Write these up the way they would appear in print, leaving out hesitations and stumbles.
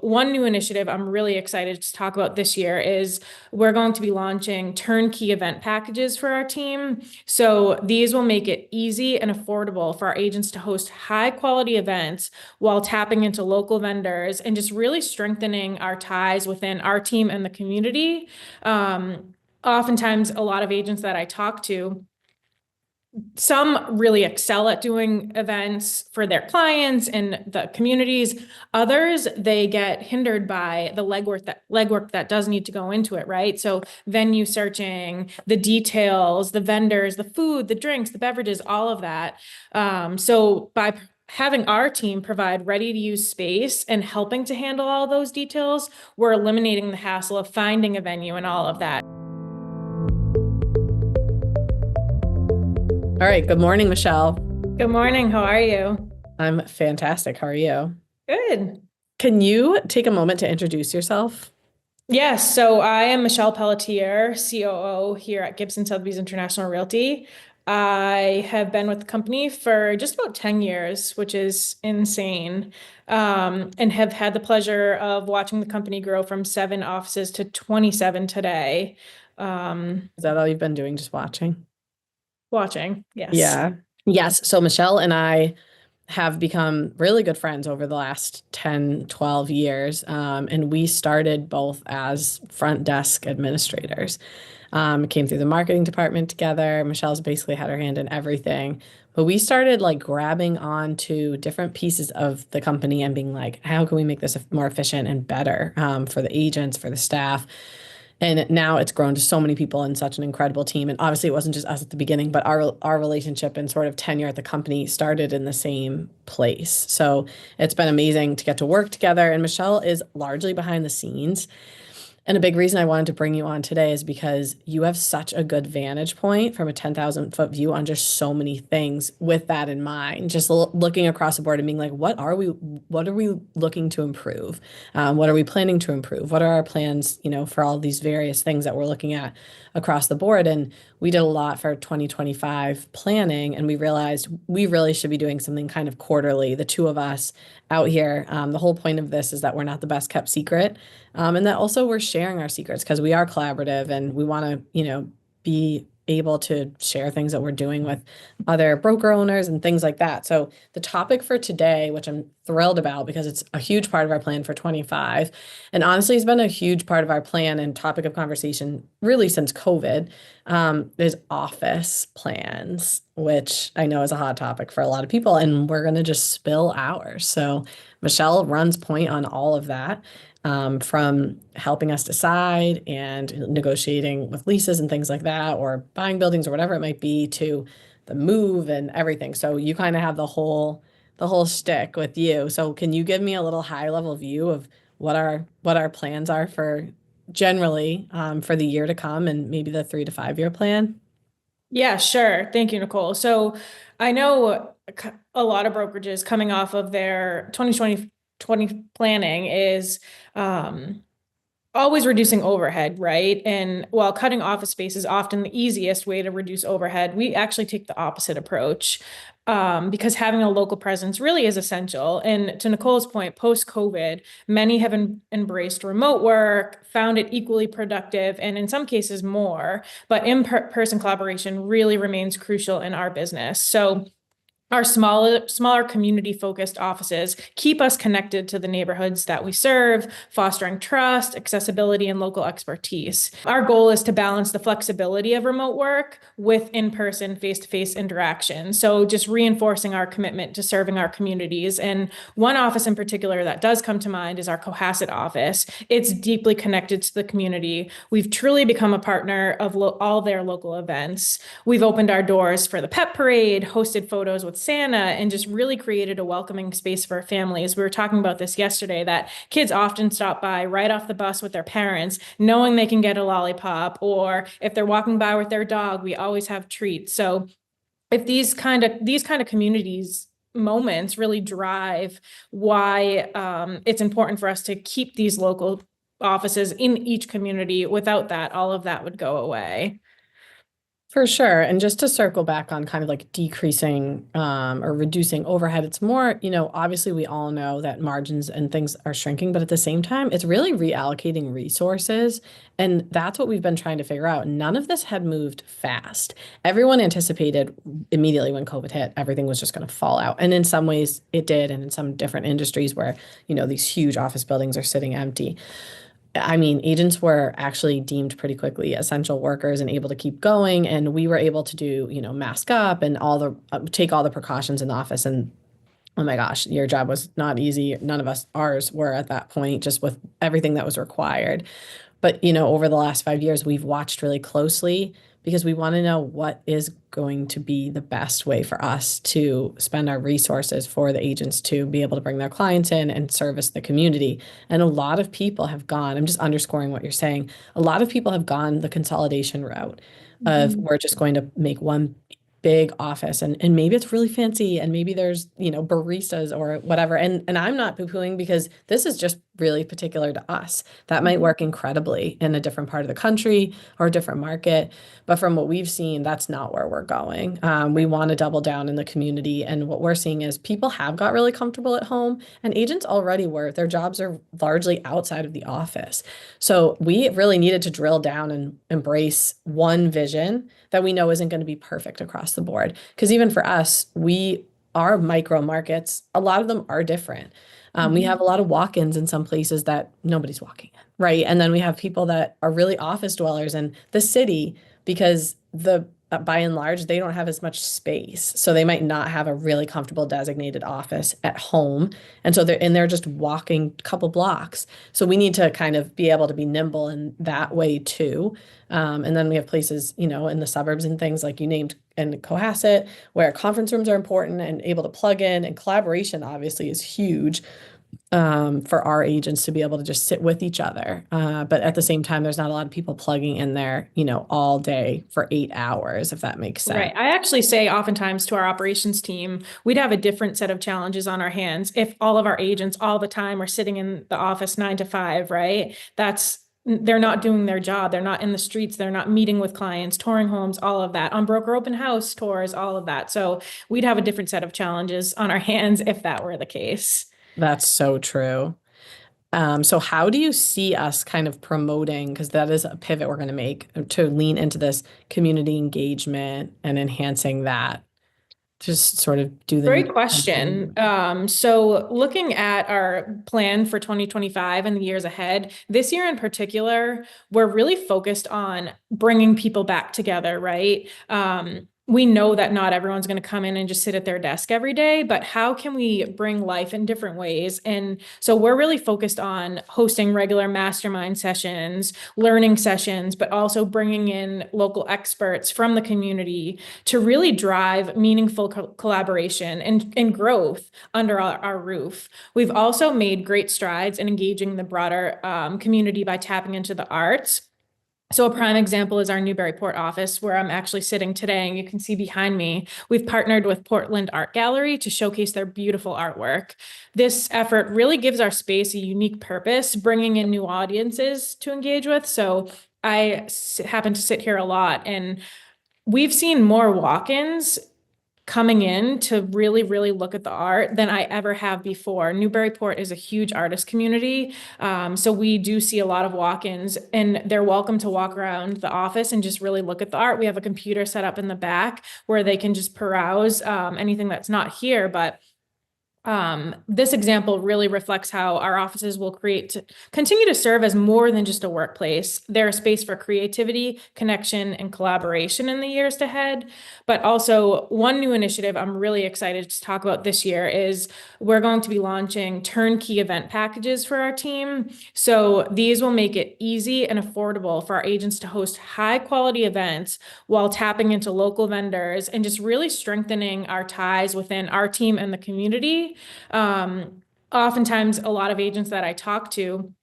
one new initiative I'm really excited to talk about this year is we're going to be launching turnkey event packages for our team. So these will make it easy and affordable for our agents to host high quality events while tapping into local vendors and just really strengthening our ties within our team and the community. Oftentimes, a lot of agents that I talk to, some really excel at doing events for their clients and the communities. Others, they get hindered by the legwork that does need to go into it, right? So venue searching, the details, the vendors, the food, the drinks, the beverages, all of that. So by having our team provide ready to use space and helping to handle all those details, we're eliminating the hassle of finding a venue and all of that. All right. Good morning, Michelle. Good morning. How are you? I'm fantastic. How are you? Good. Can you take a moment to introduce yourself? Yes, so I am Michelle Pelletier, COO here at Gibson Sotheby's International Realty. I have been with the company for just about 10 years, which is insane, and have had the pleasure of watching the company grow from 7 offices to 27 today. Is that all you've been doing, just watching? Watching, yes. Yeah. Yes. So Michelle and I have become really good friends over the last 10, 12 years. And we started both as front desk administrators. Came through the marketing department together. Michelle's basically had her hand in everything. But we started like grabbing onto different pieces of the company and being like, how can we make this more efficient and better for the agents, for the staff? And now it's grown to so many people and such an incredible team. And obviously, it wasn't just us at the beginning, but our relationship and sort of tenure at the company started in the same place. So it's been amazing to get to work together. And Michelle is largely behind the scenes. And a big reason I wanted to bring you on today is because you have such a good vantage point from a 10,000-foot view on just so many things with that in mind. Just looking across the board and being like, what are we looking to improve? What are we planning to improve? What are our plans, for all these various things that we're looking at across the board? And we did a lot for 2025 planning, and we realized we really should be doing something kind of quarterly, the two of us out here. The whole point of this is that we're not the best kept secret. And that also we're sharing our secrets because we are collaborative and we want to, be able to share things that we're doing with other broker owners and things like that. So the topic for today, which I'm thrilled about because it's a huge part of our plan for 25, and honestly, it's been a huge part of our plan and topic of conversation really since COVID, is office plans, which I know is a hot topic for a lot of people, and we're going to just spill ours. So Michelle runs point on all of that, from helping us decide and negotiating with leases and things like that, or buying buildings or whatever it might be, to the move and everything. So you kind of have the whole stick with you. So can you give me a little high level view of what our plans are for generally, for the year to come and maybe the 3 to 5 year plan? Yeah, sure. Thank you, Nicole. So I know a lot of brokerages coming off of their 2020 planning is always reducing overhead, right? And while cutting office space is often the easiest way to reduce overhead, we actually take the opposite approach, because having a local presence really is essential. And to Nicole's point, post-COVID, many have embraced remote work, found it equally productive, and in some cases more. But in-person collaboration really remains crucial in our business. So our smaller community-focused offices keep us connected to the neighborhoods that we serve, fostering trust, accessibility, and local expertise. Our goal is to balance the flexibility of remote work with in-person, face-to-face interaction. So just reinforcing our commitment to serving our communities. And one office in particular that does come to mind is our Cohasset office. It's deeply connected to the community. We've truly become a partner of all their local events. We've opened our doors for the pet parade, hosted photos with Santa, and just really created a welcoming space for families. We were talking about this yesterday, that kids often stop by right off the bus with their parents, knowing they can get a lollipop, or if they're walking by with their dog, we always have treats. So if these kind of communities moments really drive why it's important for us to keep these local offices in each community. Without that, all of that would go away. For sure. And just to circle back on kind of like decreasing or reducing overhead, it's more, obviously we all know that margins and things are shrinking, but at the same time, it's really reallocating resources. And that's what we've been trying to figure out. None of this had moved fast. Everyone anticipated immediately when COVID hit, everything was just going to fall out. And in some ways it did. And in some different industries where, these huge office buildings are sitting empty. I mean, agents were actually deemed pretty quickly essential workers and able to keep going. And we were able to do, mask up and take all the precautions in the office. And oh my gosh, your job was not easy. None of us, ours were at that point, just with everything that was required. But, over the last 5 years, we've watched really closely because we want to know what is going to be the best way for us to spend our resources for the agents to be able to bring their clients in and service the community. And a lot of people have gone, I'm just underscoring what you're saying. A lot of people have gone the consolidation route of Mhm. we're just going to make one big office and maybe it's really fancy and maybe there's baristas or whatever and I'm not poo-pooing because this is just really particular to us. That might Mhm. work incredibly in a different part of the country or a different market, but from what we've seen, that's not where we're going. We want to double down in the community, and what we're seeing is people have got really comfortable at home, and agents already were. Their jobs are largely outside of the office, so we really needed to drill down and embrace one vision that we know isn't going to be perfect across the board. Because even for us, our micro markets, a lot of them are different. We have Mhm. a lot of walk-ins in some places that nobody's walking in, right? And then we have people that are really office dwellers in the city because by and large, they don't have as much space. So they might not have a really comfortable designated office at home. And so they're just walking a couple blocks. So we need to kind of be able to be nimble in that way too. And then we have places, in the suburbs and things like you named in Cohasset, where conference rooms are important and able to plug in, and collaboration obviously is huge for our agents to be able to just sit with each other. But at the same time, there's not a lot of people plugging in there, all day for 8 hours, if that makes sense. Right. I actually say oftentimes to our operations team, we'd have a different set of challenges on our hands if all of our agents all the time are sitting in the office 9 to 5, right? They're not doing their job. They're not in the streets. They're not meeting with clients, touring homes, all of that, on broker open house tours, all of that. So we'd have a different set of challenges on our hands if that were the case. That's so true. So how do you see us kind of promoting, because that is a pivot we're going to make to lean into this community engagement and enhancing that, just sort of do the new Great question. campaign. So looking at our plan for 2025 and the years ahead, this year in particular, we're really focused on bringing people back together, right? We know that not everyone's going to come in and just sit at their desk every day, but how can we bring life in different ways? And so we're really focused on hosting regular mastermind sessions, learning sessions, but also bringing in local experts from the community to really drive meaningful collaboration and growth under our roof. We've also made great strides in engaging the broader community by tapping into the arts. So a prime example is our Newburyport office where I'm actually sitting today, and you can see behind me, we've partnered with Portland Art Gallery to showcase their beautiful artwork. This effort really gives our space a unique purpose, bringing in new audiences to engage with. So I happen to sit here a lot, and we've seen more walk-ins coming in to really, really look at the art than I ever have before. Newburyport is a huge artist community. So we do see a lot of walk-ins, and they're welcome to walk around the office and just really look at the art. We have a computer set up in the back where they can just peruse anything that's not here, but this example really reflects how our offices will continue to serve as more than just a workplace. They're a space for creativity, connection, and collaboration in the years ahead. But also, one new initiative I'm really excited to talk about this year is we're going to be launching turnkey event packages for our team. So these will make it easy and affordable for our agents to host high quality events while tapping into local vendors and just really strengthening our ties within our team and the community. Oftentimes, a lot of agents that I talk to,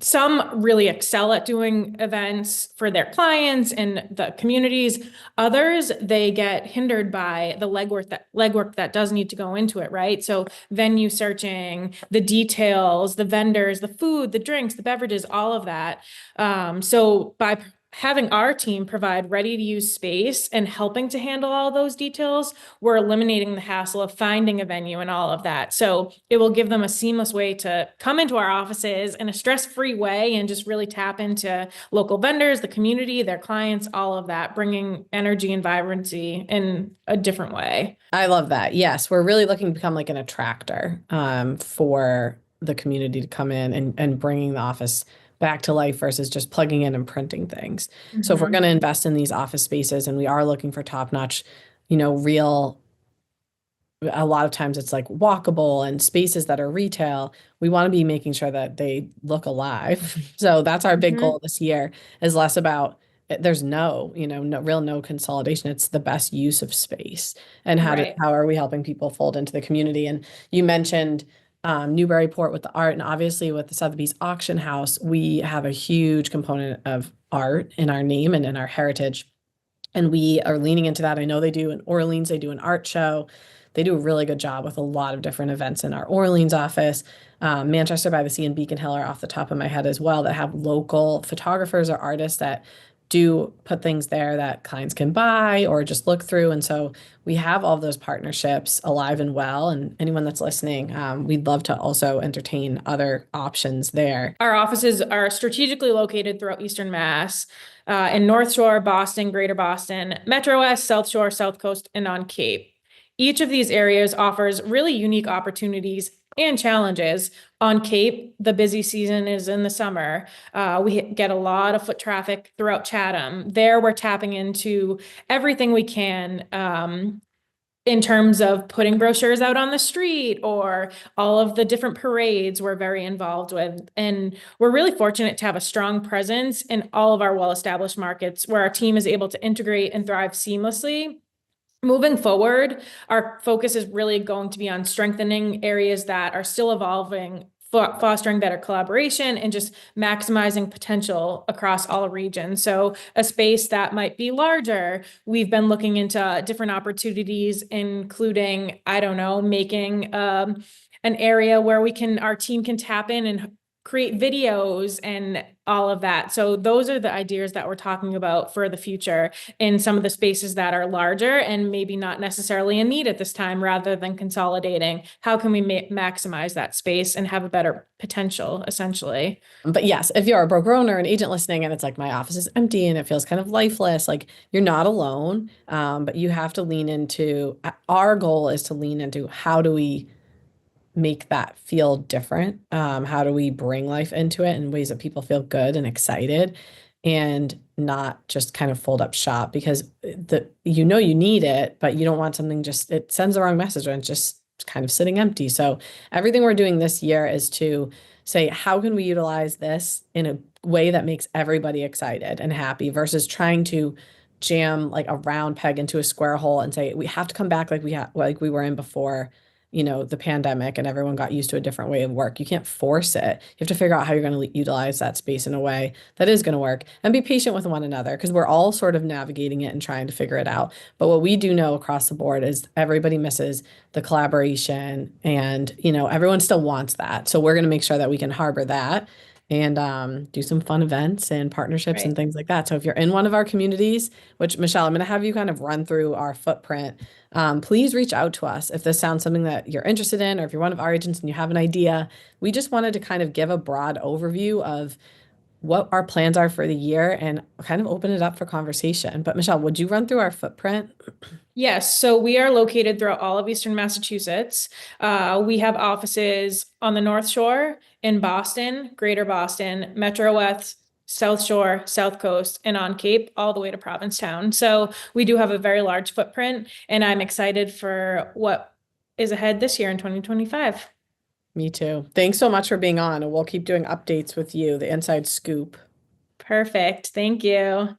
some really excel at doing events for their clients and the communities. Others, they get hindered by the legwork that does need to go into it, right? So venue searching, the details, the vendors, the food, the drinks, the beverages, all of that. So by having our team provide ready to use space and helping to handle all those details, we're eliminating the hassle of finding a venue and all of that. So it will give them a seamless way to come into our offices in a stress-free way and just really tap into local vendors, the community, their clients, all of that, bringing energy and vibrancy in a different way. I love that. Yes, we're really looking to become like an attractor for the community to come in and bringing the office back to life versus just plugging in and printing things. So if we're going Mhm. to invest in these office spaces and we are looking for top-notch, real a lot of times it's like walkable and spaces that are retail. We want to be making sure that they look alive. So that's our big Mhm. goal this year is less about there's no consolidation. It's the best use of space. And Right. how are we helping people fold into the community? And you mentioned Newburyport with the art, and obviously with the Sotheby's auction house, we have a huge component of art in our name and in our heritage. And we are leaning into that. I know they do in Orleans, they do an art show. They do a really good job with a lot of different events in our Orleans office. Manchester by the Sea and Beacon Hill are off the top of my head as well that have local photographers or artists that do put things there that clients can buy or just look through. And so we have all of those partnerships alive and well. And anyone that's listening, we'd love to also entertain other options there. Our offices are strategically located throughout Eastern Mass, in North Shore, Boston, Greater Boston, Metro West, South Shore, South Coast, and on Cape. Each of these areas offers really unique opportunities and challenges. On Cape, the busy season is in the summer. We get a lot of foot traffic throughout Chatham. There, we're tapping into everything we can. In terms of putting brochures out on the street or all of the different parades we're very involved with. And we're really fortunate to have a strong presence in all of our well-established markets where our team is able to integrate and thrive seamlessly. Moving forward, our focus is really going to be on strengthening areas that are still evolving, fostering better collaboration, and just maximizing potential across all regions. So, a space that might be larger, we've been looking into different opportunities, including, I don't know, making an area where our team can tap in and create videos and all of that. So, those are the ideas that we're talking about for the future in some of the spaces that are larger and maybe not necessarily in need at this time, rather than consolidating. How can we maximize that space and have a better potential, essentially? But yes, if you're a broker owner, an agent listening, and it's like my office is empty and it feels kind of lifeless, like you're not alone. But you have to lean into our goal is to lean into how do we make that feel different? How do we bring life into it in ways that people feel good and excited and not just kind of fold up shop because you need it, but you don't want something just it sends the wrong message and it's just kind of sitting empty. So everything we're doing this year is to say, how can we utilize this in a way that makes everybody excited and happy versus trying to jam like a round peg into a square hole and say we have to come back like we were in before the pandemic and everyone got used to a different way of work. You can't force it. You have to figure out how you're going to utilize that space in a way that is going to work and be patient with one another because we're all sort of navigating it and trying to figure it out. But what we do know across the board is everybody misses the collaboration and, everyone still wants that. So we're going to make sure that we can harbor that and do some fun events and partnerships and Right. things like that. So if you're in one of our communities, which Michelle, I'm going to have you kind of run through our footprint, please reach out to us if this sounds something that you're interested in, or if you're one of our agents and you have an idea. We just wanted to kind of give a broad overview of what our plans are for the year and kind of open it up for conversation. But Michelle, would you run through our footprint? Yes, so we are located throughout all of Eastern Massachusetts. We have offices on the North Shore, in Boston, Greater Boston, Metro West, South Shore, South Coast, and on Cape, all the way to Provincetown. So we do have a very large footprint, and I'm excited for what is ahead this year in 2025. Me too. Thanks so much for being on, and we'll keep doing updates with you, the inside scoop. Perfect. Thank you.